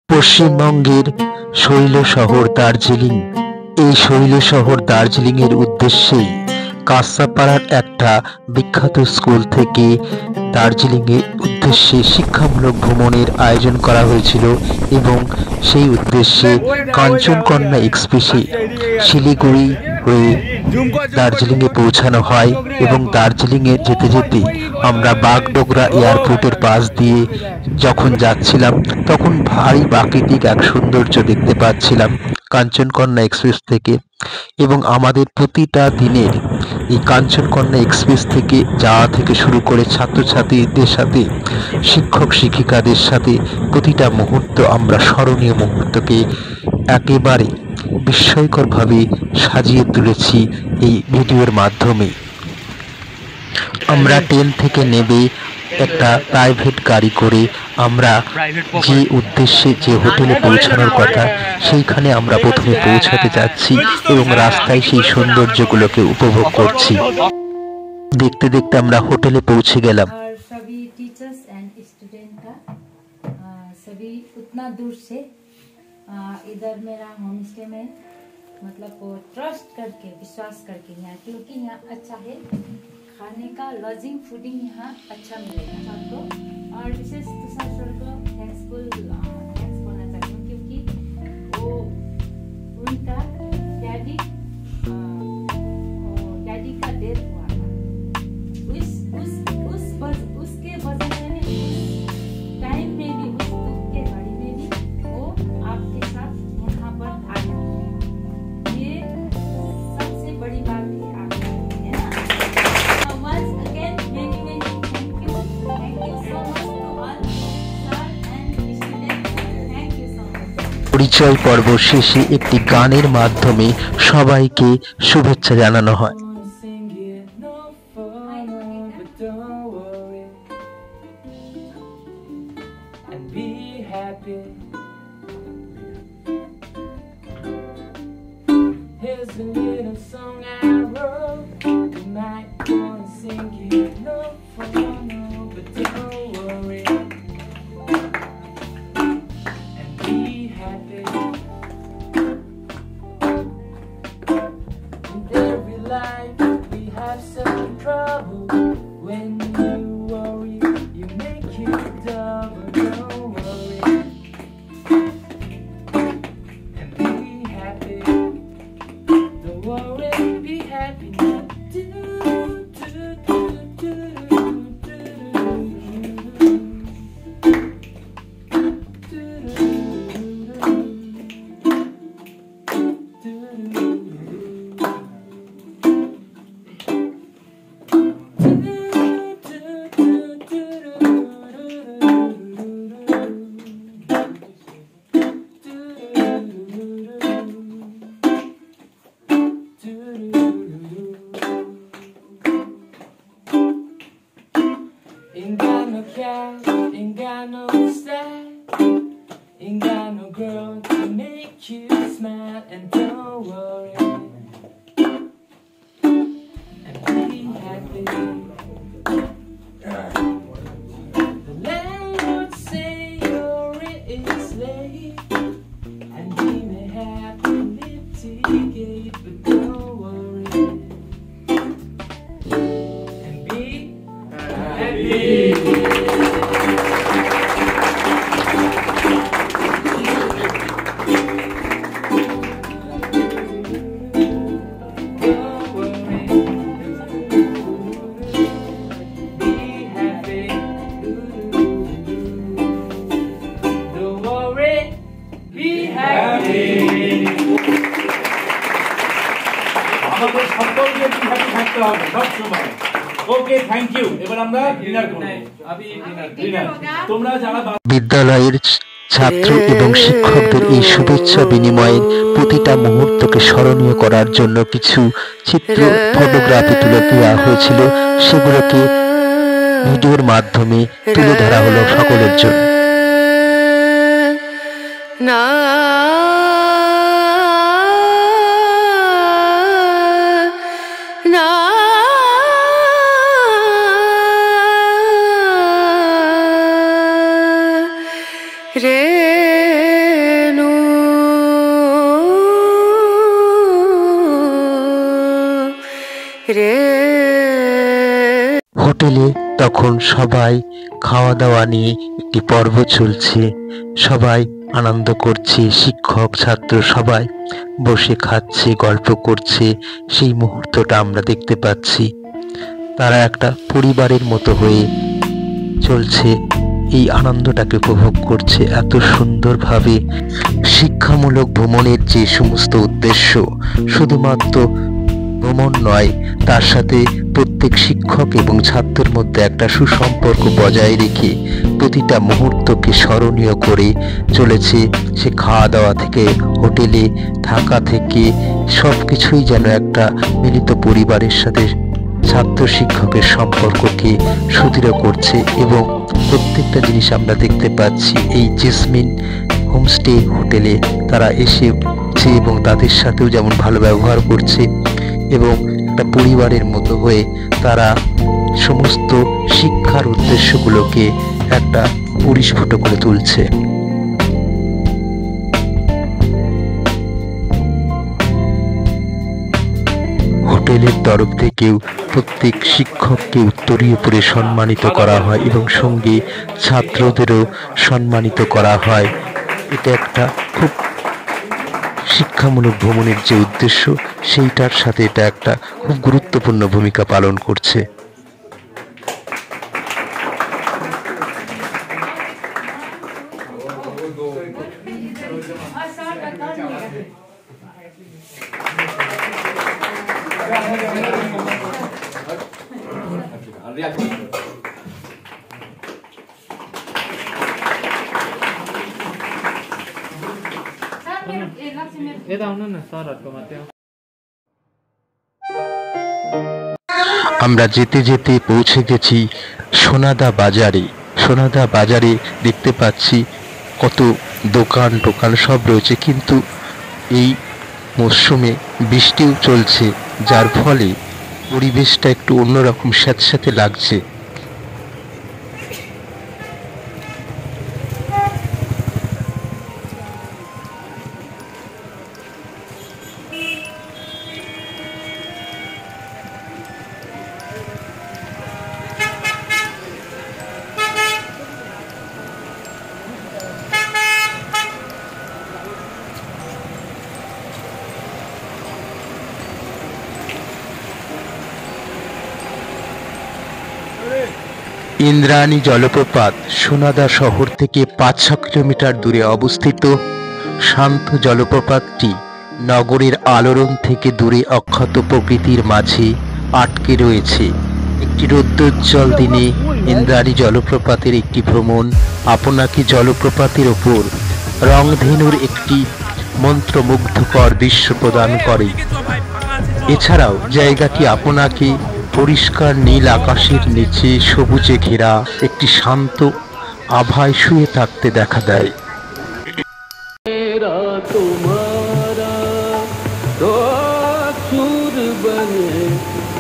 পশ্চিমবঙ্গের শৈল শহর দার্জিলিং। এই শৈল শহর দার্জিলিংয়ের উদ্দেশ্যেই কাঁচরাপাড়ার একটা বিখ্যাত স্কুল থেকে দার্জিলিংয়ের উদ্দেশ্যে শিক্ষামূলক ভ্রমণের আয়োজন করা হয়েছিল এবং সেই উদ্দেশ্যে কাঞ্চনকন্যা এক্সপ্রেসে শিলিগুড়ি হয়ে দার্জিলিংয়ে পৌঁছানো হয় এবং দার্জিলিংয়ে যেতে যেতে আমরা বাগডোগরা এয়ারপোর্টের পাশ দিয়ে যখন যাচ্ছিলাম তখন ভারী প্রাকৃতিক এক সৌন্দর্য দেখতে পাচ্ছিলাম কাঞ্চনকন্যা এক্সপ্রেস থেকে। এবং আমাদের প্রতিটা দিনের এই কাঞ্চনকন্যা এক্সপ্রেস থেকে যাওয়া থেকে শুরু করে ছাত্রছাত্রীদের সাথে শিক্ষক শিক্ষিকাদের সাথে প্রতিটা মুহূর্ত আমরা স্মরণীয় মুহূর্তকে একেবারে বিস্ময়করভাবে সাজিয়ে তুলেছি এই ভিডিওর মাধ্যমে। আমরা ট্রেন থেকে নেমে একটা প্রাইভেট গাড়ি করে আমরা যে উদ্দেশ্যে যে হোটেলে পৌঁছানোর কথা সেইখানে আমরা প্রথমে পৌঁছাতে যাচ্ছি এবং রাস্তায় সেই সৌন্দর্যগুলোকে উপভোগ করছি। দেখতে দেখতে আমরা হোটেলে পৌঁছে গেলাম। सभी टीचर्स एंड स्टूडेंट का सभी उतना दूर से इधर मेरा होम स्टे में मतलब वो ट्रस्ट करके विश्वास करके यहाँ, क्योंकि यहाँ अच्छा है खाने का, लॉजिंग फूडिंग यहाँ अच्छा मिलेगा सबको। और विशेष तुषार सर को थैंक्स बोलना चाहती हूँ, क्योंकि वो उनका डैडी का डेथ हुआ था। उसके वजह से टाइम में भी, उस दुख के घड़ी में भी वो आपके साथ यहाँ पर आए। ये सबसे बड़ी बात है आपके, है ना। Once again, many thank you so much to all sir and students. Thank you so much. পরিচয় পর্ব শেষে একটি গানের মাধ্যমে সবাইকে শুভেচ্ছা জানানো হয়। Here's a little song I wrote. You might wanna sing it. No for no, but don't worry. And be happy. In every life we have some trouble. When you worry, you make it double. Don't worry. And be happy. Don't worry, be happy now. Ain't got no cash, ain't got no style, ain't got no girl to make you smile. And don't worry, and be happy. The landlord say your rent is late, and he may have to litigate, but don't worry, and be happy. আমাদের সকলকে happy থাকতে হবে সব সময়। ওকে, thank you. এবার আমরা dinner করব। তোমরা যারা বিদ্যালয়ের ছাত্র এবং শিক্ষকদের এই শুভেচ্ছা বিনিময়ের প্রতিটা মুহূর্তকে স্মরণীয় করার জন্য কিছু চিত্র ফটোগ্রাফি তুলে দেওয়া হয়েছিল, সেগুলোকে ভিডিওর মাধ্যমে তুলে ধরা হলো সকলের জন্য। रे হোটেলে তখন সবাই খাওয়া দাওয়া নিয়ে একটি পর্ব চলছে, সবাই আনন্দ করছে, শিক্ষক ছাত্র সবাই বসে খাচ্ছে, গল্প করছে। সেই মুহূর্তটা আমরা দেখতে পাচ্ছি। তারা একটা পরিবারের মতো হয়ে চলছে, এই আনন্দটাকে উপভোগ করছে এত সুন্দরভাবে। শিক্ষামূলক ভ্রমণের যে সমস্ত উদ্দেশ্য, শুধুমাত্র ভ্রমণ নয়, তার সাথে প্রত্যেক শিক্ষক এবং ছাত্রের মধ্যে একটা সুসম্পর্ক বজায় রেখে প্রতিটা মুহূর্তকে স্মরণীয় করে চলেছে। সে খাওয়া দাওয়া থেকে হোটেলে থাকা থেকে সব কিছুই যেন একটা মিলিত পরিবারের সাথে ছাত্র শিক্ষকের সম্পর্ককে সুদৃঢ় করছে। এবং প্রত্যেকটা জিনিস আমরা দেখতে পাচ্ছি এই জেসমিন হোমস্টে হোটেলে তারা এসেছে এবং তাদের সাথেও যেমন ভালো ব্যবহার করছে এবং একটা পরিবারের মতো হয়ে তারা সমস্ত শিক্ষার উদ্দেশ্যগুলোকে একটা পরিস্ফুট করে তুলছে। হোটেলের তরফ থেকেও প্রত্যেক শিক্ষককে উত্তরীয় পরে সম্মানিত করা হয় এবং সঙ্গে ছাত্রদেরও সম্মানিত করা হয়। এটা একটা খুব শিক্ষামূলক ভ্রমণের যে উদ্দেশ্য, সেইটার সাথে এটা একটা খুব গুরুত্বপূর্ণ ভূমিকা পালন করছে। আমরা যেতে যেতে পৌঁছে গেছি সোনাদা বাজারে। সোনাদা বাজারে দেখতে পাচ্ছি কত দোকান টোকান সব রয়েছে, কিন্তু এই মরশুমে বৃষ্টিও চলছে, যার ফলে পরিবেশটা একটু অন্যরকম স্যাঁতস্যাঁতে লাগছে। ইন্দ্রাণী জলপ্রপাত সোনাদা শহর থেকে ৫-৬ কিলোমিটার দূরে অবস্থিত। শান্ত জলপ্রপাতটি নগরের আলোড়ন থেকে দূরে অক্ষত প্রকৃতির মাঝে আটকে রয়েছে। একটি রৌদ্রোজ্জ্বল দিনে ইন্দ্রাণী জলপ্রপাতের একটি ভ্রমণ আপনাকে জলপ্রপাতের ওপর রংধেনুর একটি মন্ত্রমুগ্ধকর দৃশ্য প্রদান করে। এছাড়াও জায়গাটি আপনাকে পরিষ্কার নীল আকাশের নিচে সবুজে ঘেরা একটি শান্ত আভায় শুয়ে থাকতে দেখা দেয়। तुम्हारा तो सुर बने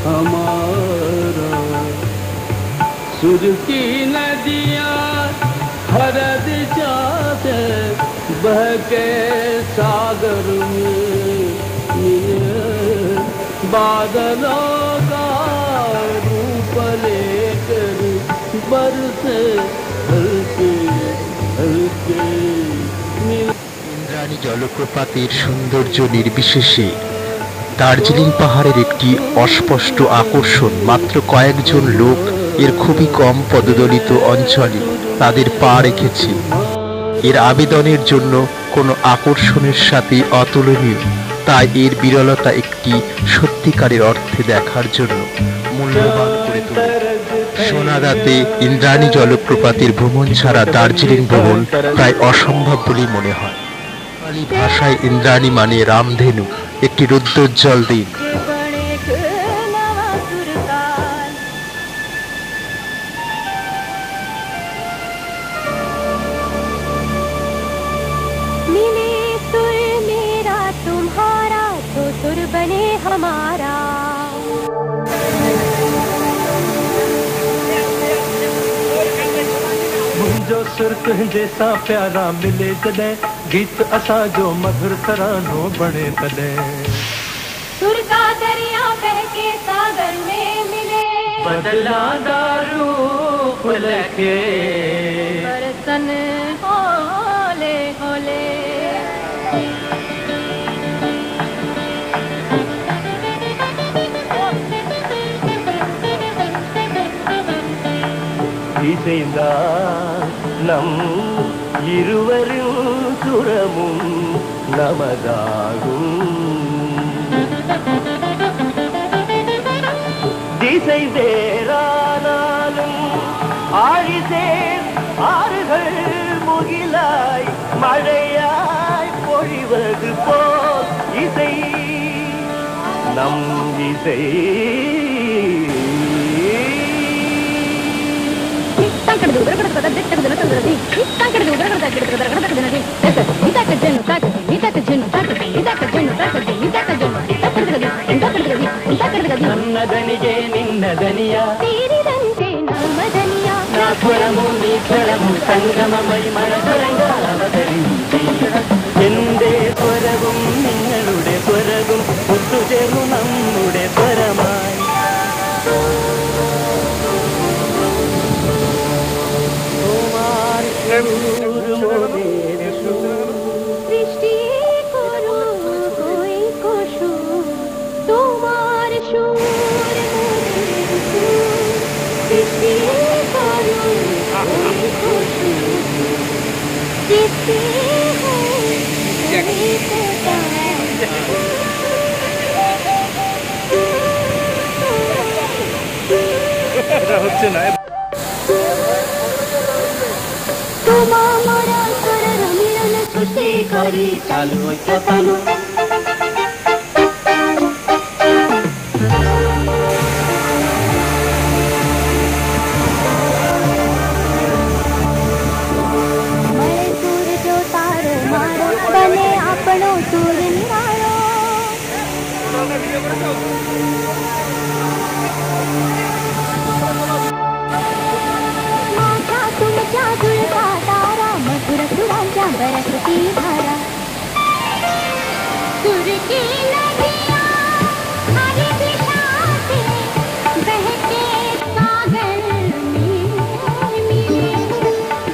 हमारा, सुर की नदियाँ हरद जाते बह के सागर में, बादलों का रूप लेकर बरसे हल्के हल्के। ইন্দ্রাণী জলপ্রপাতের সৌন্দর্য নির্বিশেষে দার্জিলিং পাহাড়ের একটি অস্পষ্ট আকর্ষণ। মাত্র কয়েকজন লোক এর খুবই কম পদদলিত অঞ্চলে তাদের পা রেখেছে। এর আবেদনের জন্য কোনো আকর্ষণের সাথে অতুলনীয়, তাই এর বিরলতা একটি সত্যিকারের অর্থে দেখার জন্য মূল্যবান করে তোলে। সোনাদাতে ইন্দ্রাণী জলপ্রপাতের ভ্রমণ ছাড়া দার্জিলিং ভ্রমণ প্রায় অসম্ভব বলেই মনে হয়। পালি ভাষায় ইন্দ্রাণী মানে রামধেনু, একটি রৌদ্রোজ্জ্বল দিন। मिले सुर मेरा तुम्हारा तो सुर बने हमारा। मुंहिंजो सुर तुंहिंजे सां प्यारा मिले तॾहिं, गीत असांजो मधुर तरानो बणे तॾहिं। सुर का दरिया बह के सागर बदला दारू लेके बरसन होले होले இசைந்தான் நம் இருவரும் சுரமும் நமதாகும் திசை வேறானாலும் ஆழிசேர் ஆறுகள் முகிலாய் மழையாய் பொழிவது போல் இசை நம் இசை నన్నదనిగే నిన్నదనియా తీరిదంతే నమ్మదనియా నా స్వరము నీ స్వరము സംഗമമൈ മനസ്സരംഗാവതരിഞ്ചി എന്റെ സ്വരവും നിങ്ങളുടെ സ്വരവും ഒത്തുചേർന്നു നമ്മുടെ സ്വരമായി সৃষ্টি করো কই কোশু তোমার সুর সৃষ্টি করো কই কোশু সৃষ্টি হচ্ছে না তোমার মোরা স্বরের মিলন সৃষ্টি করি চালু চালু મળે સૂર જો તારો મારો બને આપણો સૂર નિરાળો माझ्या तुमच्या जुळता तारा मधुर सुरांच्या बरसती धारा सुर की नदियाँ हरी दिशा से बहके सागर में मिले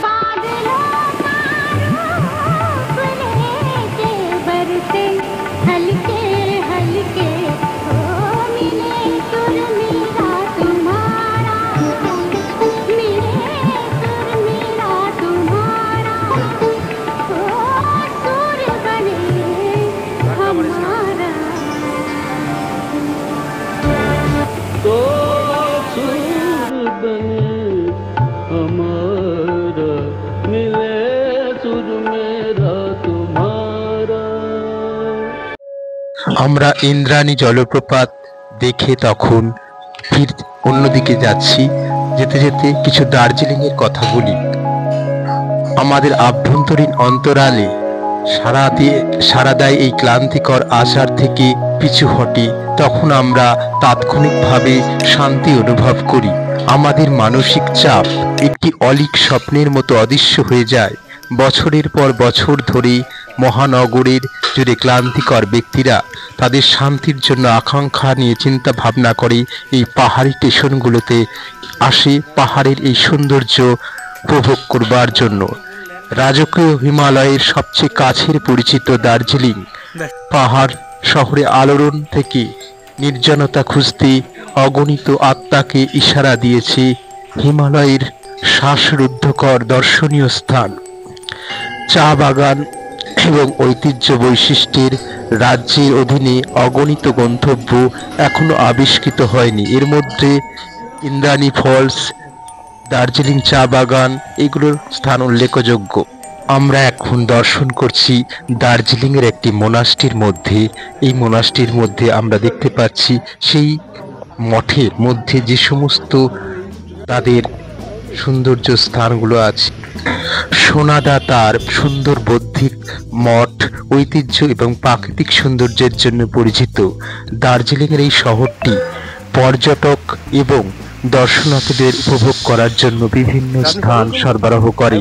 बादलों का रूप लेके बरसे हल्के हल्के ओ मिले सुर मेरा तुम्हारा मिले सुर मेरा तुम्हारा ओ सुर बने हमारा तो सुर बने हमारा मिले सुर मेरा तुम्हारा আমরা ইন্দ্রাণী জলপ্রপাত দেখে তখন ফির অন্যদিকে যাচ্ছি। যেতে যেতে কিছু দার্জিলিং এর কথা বলি। আমাদের আভ্যন্তরীণ অন্তরালে সারা দেয় এই ক্লান্তিকর আশার থেকে পিছু হটে, তখন আমরা তাৎক্ষণিকভাবে শান্তি অনুভব করি। আমাদের মানসিক চাপ একটি অলীক স্বপ্নের মতো অদৃশ্য হয়ে যায়। বছরের পর বছর ধরে মহানগরের জুড়ে ক্লান্তিকর ব্যক্তিরা তাদের শান্তির জন্য আকাঙ্ক্ষা নিয়ে চিন্তা ভাবনা করে এই পাহাড়ি স্টেশনগুলোতে আসে পাহাড়ের এই সৌন্দর্য উপভোগ করবার জন্য। রাজকীয় হিমালয়ের সবচেয়ে কাছের পরিচিত দার্জিলিং পাহাড় শহরে আলোড়ন থেকে নির্জনতা খুঁজতে অগণিত আত্মাকে ইশারা দিয়েছে হিমালয়ের শ্বাসরুদ্ধকর দর্শনীয় স্থান। চা বাগান এবং ঐতিহ্য বৈশিষ্ট্যের রাজ্যের অধীনে অগণিত গন্তব্য এখনো আবিষ্কৃত হয়নি। এর মধ্যে ইন্দ্রাণী ফলস, দার্জিলিং চা বাগান এগুলোর স্থান উল্লেখযোগ্য। আমরা এখন দর্শন করছি দার্জিলিং এর একটি মোনাস্ট্রির মধ্যে। এই মোনাস্ট্রির মধ্যে আমরা দেখতে পাচ্ছি সেই মঠের মধ্যে যে সমস্ত তাদের সৌন্দর্য স্থানগুলো আছে। সোনাদা তার সুন্দর বৌদ্ধিক মঠ, ঐতিহ্য এবং প্রাকৃতিক সৌন্দর্যের জন্য পরিচিত। দার্জিলিং এর এই শহরটি পর্যটক এবং দর্শনার্থীদের উপভোগ করার জন্য বিভিন্ন স্থান সরবরাহ করে।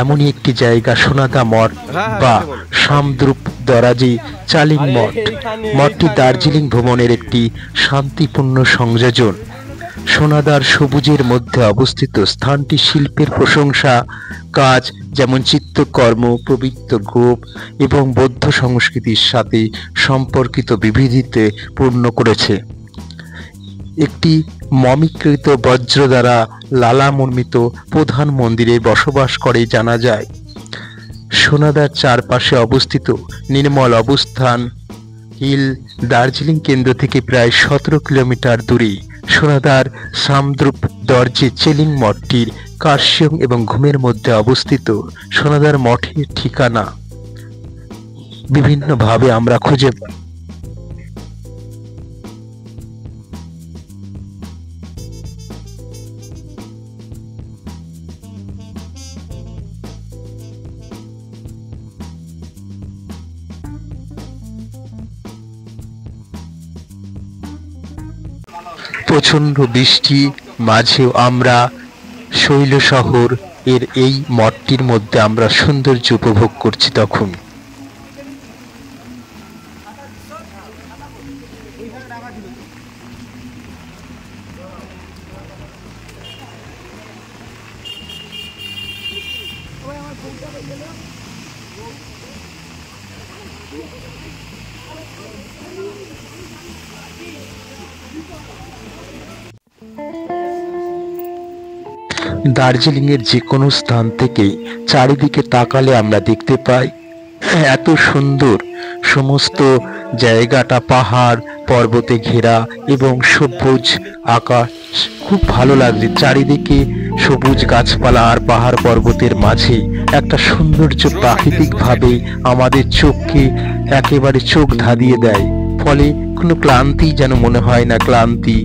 এমনই একটি জায়গা সোনাদা মঠ বা সামদ্রুপ দরাজি চালিং মঠ। মঠটি দার্জিলিং ভ্রমণের একটি শান্তিপূর্ণ সংযোজন। সোনাদার সবুজের মধ্যে অবস্থিত স্থানটি শিল্পের প্রশংসা কাজ যেমন চিত্রকর্ম, পবিত্র গোপ এবং বৌদ্ধ সংস্কৃতির সাথে সম্পর্কিত বিবিধতে পূর্ণ করেছে। একটি মমিকৃত বজ্র দ্বারা লালা নির্মিত প্রধান মন্দিরে বসবাস করে জানা যায়। সোনাদার চারপাশে অবস্থিত নির্মল অবস্থান হিল দার্জিলিং কেন্দ্র থেকে প্রায় 17 কিলোমিটার দূরে সোনাদার সামদ্রুপ দর্জে চেলিং মঠটির কার্শিয়ং এবং ঘুমের মধ্যে অবস্থিত। সোনাদার মঠের ঠিকানা বিভিন্নভাবে আমরা খুঁজে পাই। প্রচন্ড বৃষ্টি মাঝেও আমরা শৈল শহর এর এই মঠটির মধ্যে আমরা সৌন্দর্য উপভোগ করছি। তখন দার্জিলিং এর যে কোনো স্থান থেকে চারিদিকে তাকালে আমরা দেখতে পাই এত সুন্দর সমস্ত জায়গাটা পাহাড় পর্বতে ঘেরা এবং সবুজ আকাশ। খুব ভালো লাগছে, চারিদিকে সবুজ গাছপালা আর পাহাড় পর্বতের মাঝে একটা সৌন্দর্য প্রাকৃতিকভাবে আমাদের চোখকে একেবারে চোখ ধাঁধিয়ে দেয়। ফলে কোনো ক্লান্তি যেন মনে হয় না, ক্লান্তি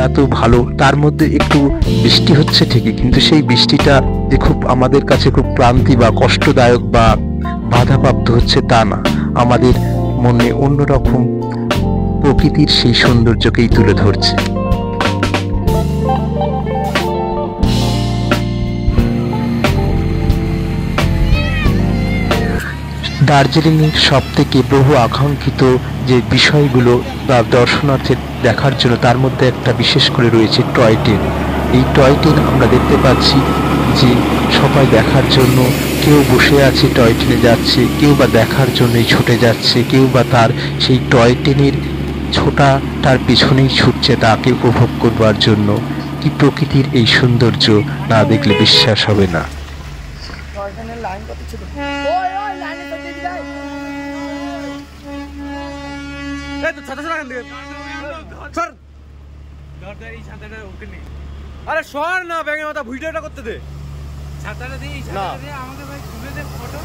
এত ভালো। তার মধ্যে একটু বৃষ্টি হচ্ছে ঠিকই, কিন্তু সেই বৃষ্টিটা যে খুব আমাদের কাছে খুব ক্লান্তি বা কষ্টদায়ক বা বাধাপ্রাপ্ত হচ্ছে তা না, আমাদের মনে অন্যরকম প্রকৃতির সেই সৌন্দর্যকেই তুলে ধরছে। দার্জিলিং এর সব থেকে বহু আকাঙ্ক্ষিত যে বিষয়গুলো বা দর্শনার্থীর দেখার জন্য তার মধ্যে একটা বিশেষ করে রয়েছে টয় ট্রেন। এই টয় ট্রেন আমরা দেখতে পাচ্ছি যে সবাই দেখার জন্য কেউ বসে আছে টয় ট্রেনে যাচ্ছে, কেউ বা দেখার জন্যই ছুটে যাচ্ছে, কেউ বা তার সেই টয় ট্রেনের ছোটাটার পিছনেই ছুটছে তাকে উপভোগ করবার জন্য। কি প্রকৃতির এই সৌন্দর্য না দেখলে বিশ্বাস হবে না। আরে সর না, ব্যাঙের মাথা ভিডিওটা করতে দে। ছাতাটা দিয়ে ছাতাটা দিয়ে আমাকে ভাই তুলে দে ফটো।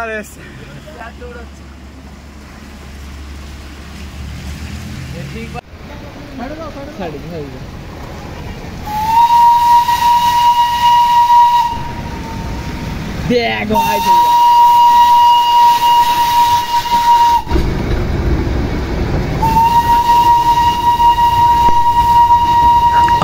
আরে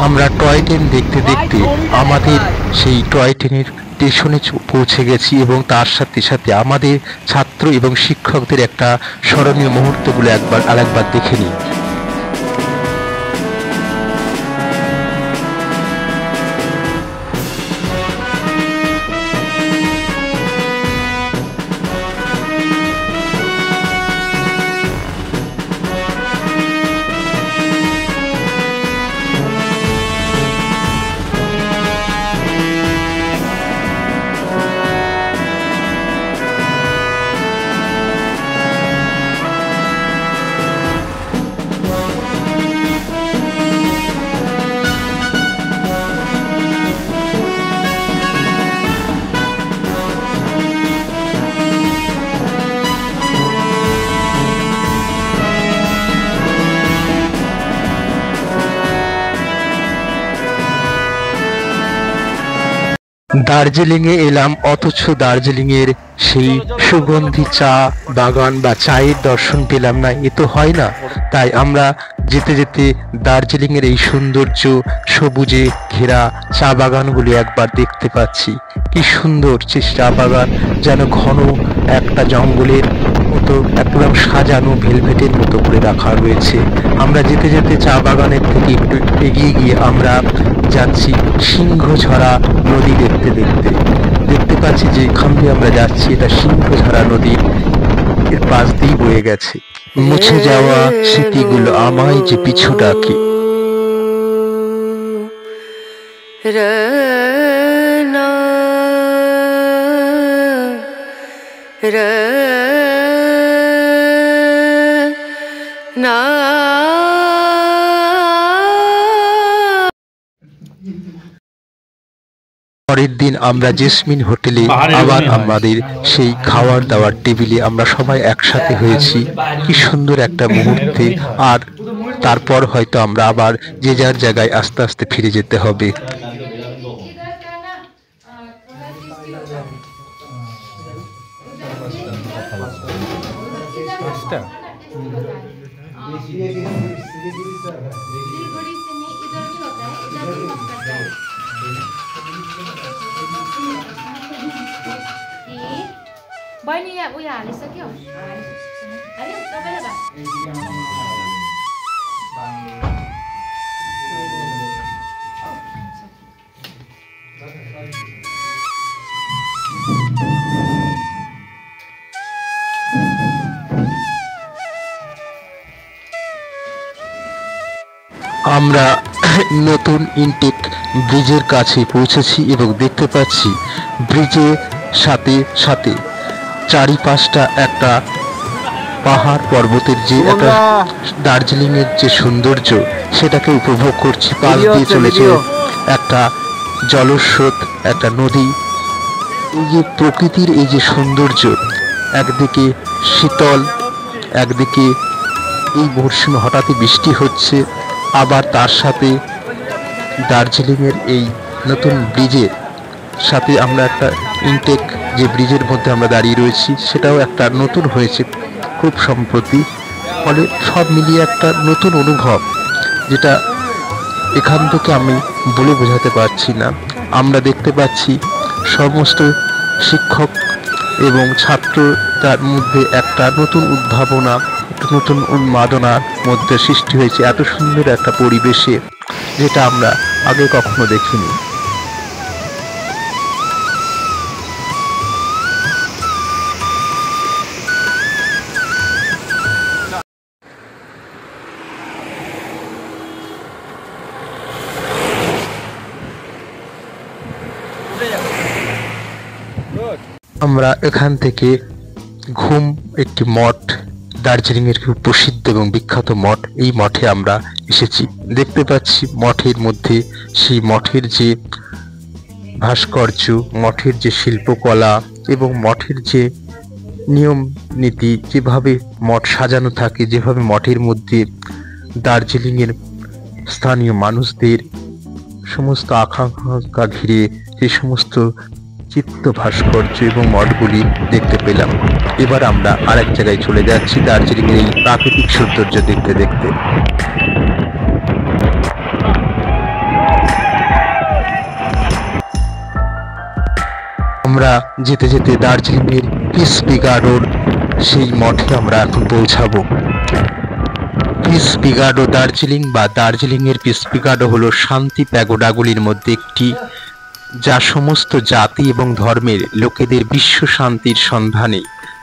আমরা টয় ট্রেন দেখতে দেখতে আমাদের সেই টয় ট্রেনের স্টেশনে পৌঁছে গেছি এবং তার সাথে সাথে আমাদের ছাত্র এবং শিক্ষকদের একটা স্মরণীয় মুহূর্তগুলো আরেকবার দেখে নিই। দার্জিলিং এ এলাম, অথচ দার্জিলিং এর সেই সুগন্ধি চা বাগান বা চায়ের দর্শন পেলাম না। এ তো হয় না। তাই আমরা যেতে যেতে দার্জিলিং এর এই সৌন্দর্য সবুজে ঘেরা চা বাগানগুলি একবার দেখতে পাচ্ছি। কি সুন্দর চা বাগান, যেন ঘন একটা জঙ্গলের মতো একদম সাজানো ভেলভেটের মতো করে রাখা রয়েছে। আমরা যেতে যেতে চা বাগানের থেকে একটু এগিয়ে গিয়ে আমরা যাচ্ছি সিংহঝরা নদী দেখতে দেখতে। দেখতে পাচ্ছি যে এখান দিয়ে আমরা যাচ্ছি, এটা সিংহঝরা নদী এর পাশ দিয়ে বয়ে গেছে। মুছে যাওয়া স্মৃতিগুলো আমায় যে পিছু ডাকে। পরের দিন আমরা জেসমিন হোটেলে আবার আমাদের সেই খাওয়ার দাওয়ার টেবিলে আমরা সবাই একসাথে হয়েছি। কি সুন্দর একটা মুহূর্তে। আর তারপর হয়তো আমরা আবার যে যার জায়গায় আস্তে আস্তে ফিরে যেতে হবে। बहिनी यहाँ उयो हालिसक्यो हाल्यो तपाईँले भए আমরা নতুন ইনটেক ব্রিজের কাছে পৌঁছেছি এবং দেখতে পাচ্ছি ব্রিজের সাথে সাথে চারিপাশটা একটা পাহাড় পর্বতের যে একটা দার্জিলিং এর যে সৌন্দর্য সেটাকে উপভোগ করছি। পাশ দিয়ে চলেছে একটা জলস্রোত, একটা নদী। এই যে প্রকৃতির এই যে সৌন্দর্য, একদিকে শীতল, একদিকে এই মরশুমে হঠাৎই বৃষ্টি হচ্ছে, আবার তার সাথে দার্জিলিং এর এই নতুন ব্রিজের সাথে আমরা একটা ইনটেক যে ব্রিজের মধ্যে আমরা দাঁড়িয়ে রয়েছি সেটাও একটা নতুন হয়েছে খুব সম্প্রতি। ফলে সব মিলিয়ে একটা নতুন অনুভব, যেটা এখান থেকে আমি বলে বোঝাতে পারছি না। আমরা দেখতে পাচ্ছি সমস্ত শিক্ষক এবং ছাত্র তার মধ্যে একটা নতুন উদ্ভাবনা, একটা নতুন উন্মাদনার মধ্যে সৃষ্টি হয়েছে এত সুন্দর একটা পরিবেশে, যেটা আমরা আগে কখনো দেখিনি। আমরা এখান থেকে ঘুম একটি মঠ, দার্জিলিং এর খুব প্রসিদ্ধ এবং বিখ্যাত মঠ, এই মঠে আমরা এসেছি। দেখতে পাচ্ছি মঠের মধ্যে সেই মঠের যে ভাস্কর্য, মঠের যে শিল্পকলা এবং মঠের যে নিয়ম নীতি, যেভাবে মঠ সাজানো থাকে, যেভাবে মঠের মধ্যে দার্জিলিং এর স্থানীয় মানুষদের সমস্ত আকাঙ্ক্ষা ঘিরে যে সমস্ত চিত্ত ভাস্কর্য এবং মঠগুলি দেখতে পেলাম। এবার আমরা আরেক জায়গায় চলে যাচ্ছি দার্জিলিং এর এই প্রাকৃতিক সৌন্দর্য দেখতে দেখতে। আমরা যেতে যেতে দার্জিলিং এর পিস বিগার্ডোর সেই মঠে আমরা এখন পৌঁছাবো। পিস বিগার্ডো দার্জিলিং বা দার্জিলিং এর পিস বিগার্ডো হলো শান্তি প্যাগোডাগুলির মধ্যে একটি, যা সমস্ত জাতি এবং ধর্মের লোকেদের বিশ্ব শান্তির সন্ধানে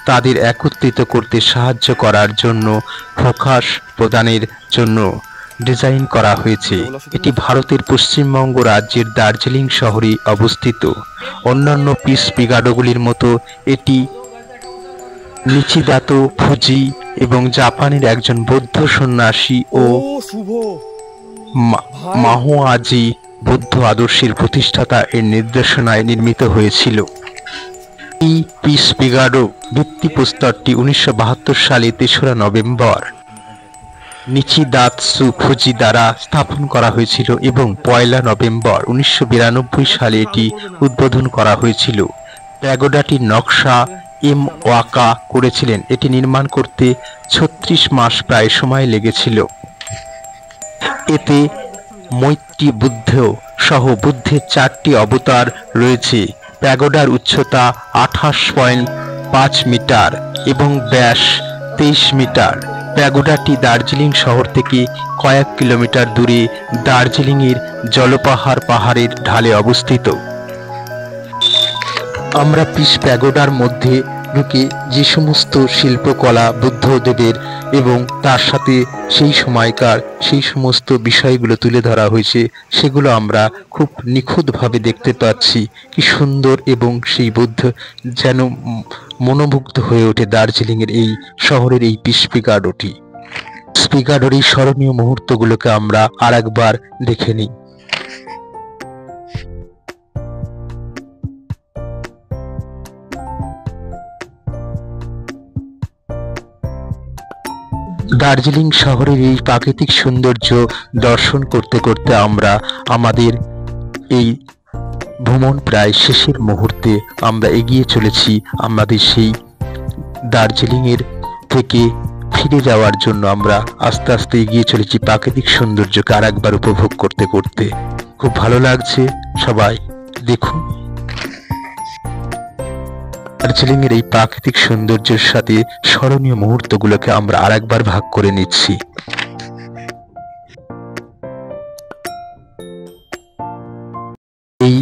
তাদের একত্রিত করতে সাহায্য করার জন্য ফোকাস প্রদানের জন্য ডিজাইন করা হয়েছে। এটি ভারতের পশ্চিমবঙ্গ রাজ্যের দার্জিলিং শহরে অবস্থিত। অন্যান্য পিস বিগার্ডোগুলির মতো এটি নিচিদাতো ফুজি এবং জাপানের একজন বৌদ্ধ সন্ন্যাসী ও মাহোয়াজি বৌদ্ধ আদর্শের প্রতিষ্ঠাতা এর নির্দেশনায় নির্মিত হয়েছিল। এই পিস বিগার্ডো ভিত্তিপ্রস্তরটি 1972 সালে 3রা নভেম্বর নিচিদাতসু ফুজি দ্বারা স্থাপন করা হয়েছিল এবং 1 নভেম্বর 1992 সালে এটি উদ্বোধন করা হয়েছিল। প্যাগোডাটির নকশা এম ওয়াকা করেছিলেন। এটি নির্মাণ করতে 36 মাস প্রায় সময় লেগেছিল। এতে মৈত্রী বুদ্ধ সহ বুদ্ধের 4টি অবতার রয়েছে। প্যাগোডার উচ্চতা 28.5 মিটার এবং ব্যাস 23 মিটার। প্যাগোডাটি দার্জিলিং শহর থেকে কয়েক কিলোমিটার দূরে দার্জিলিংয়ের জলপাহাড় পাহাড়ের ঢালে অবস্থিত। আমরা পিস প্যাগোডার মধ্যে ঢুকে যে সমস্ত শিল্পকলা বুদ্ধদেবের এবং তার সাথে সেই সময়কার সেই সমস্ত বিষয়গুলো তুলে ধরা হয়েছে সেগুলো আমরা খুব নিখুঁতভাবে দেখতে পাচ্ছি। কি সুন্দর, এবং সেই বুদ্ধ যেন মনোমুগ্ধ হয়ে ওঠে দার্জিলিংয়ের এই শহরের এই পিস প্যাগোডাটি। প্যাগোডার এই স্মরণীয় মুহূর্তগুলোকে আমরা আরেকবার দেখে নিই। দার্জিলিং শহরের এই প্রাকৃতিক সৌন্দর্য দর্শন করতে করতে আমরা আমাদের এই ভ্রমণ প্রায় শেষের মুহূর্তে আমরা এগিয়ে চলেছি আমাদের সেই দার্জিলিংয়ের থেকে ফিরে যাওয়ার জন্য। আমরা আস্তে আস্তে এগিয়ে চলেছি প্রাকৃতিক সৌন্দর্যকে আরেকবার উপভোগ করতে করতে। খুব ভালো লাগছে, সবাই দেখুন। দার্জিলিংয়ের এই প্রাকৃতিক সৌন্দর্যের সাথে স্মরণীয় মুহূর্তগুলোকে আমরা আরেকবার ভাগ করে নিচ্ছি। এই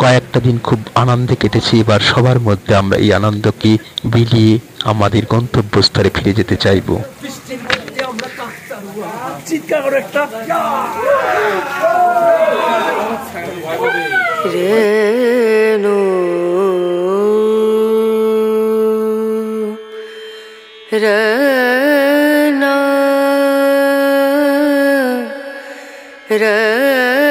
কয়েকটা দিন খুব আনন্দে কেটেছে। এবার সবার মধ্যে আমরা এই আনন্দকে বিলিয়ে আমাদের গন্তব্যস্থলে ফিরে যেতে চাইব। Rana Rana